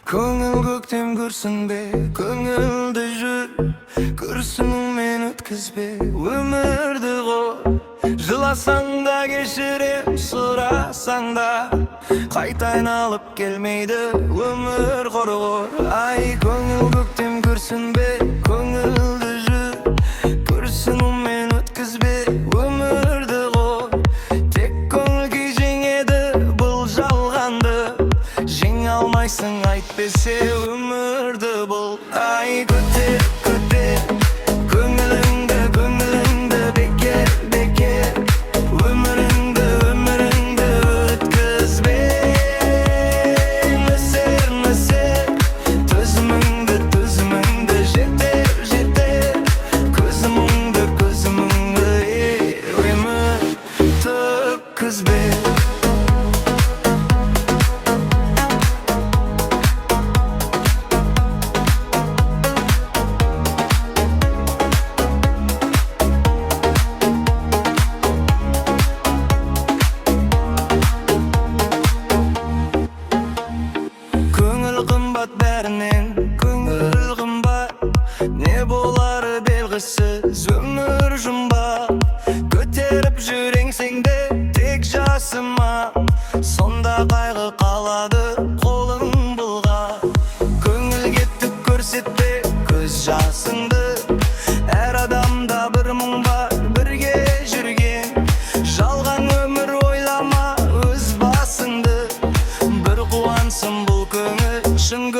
Көңіл көктем көрсінбе, көңілді жүр, күрсінумен өткізбе өмірді ғой. Жыласаң да кешірем, сұрасаң да қайта айналып келмейді өмір қорғыр. Ай, көңіл көктем көрсінбе, көңілді жүр, күрсінумен өткізбе өмірді ғой. Тек көңіл күй жеңеді бұл жалғанды, жеңе алмайсың айтпесе өмірді бұл. Ай, көтер, көтер көңіліңді, көңіліңді бекер, бекер өміріңді, өміріңді өткізбе. Нөсер, нөсер төзіміңді, төзіміңді жетер, жетер көзіміңді, көзіміңді өмір төккізбе. Қымбат бәрінен көңіл қымбат, не болары белгісіз өмір жұмбақ. Көтеріп жүреңсің де тек жасыма, сонда қайғы қалады қолың бұлға. Көңіл кетіп көрсетпе көз жасыңды, әр адамда бір мұң бар бірге жүрген. Жалған өмір ойлама өз басыңды, бір қуансың бұл көңіл шын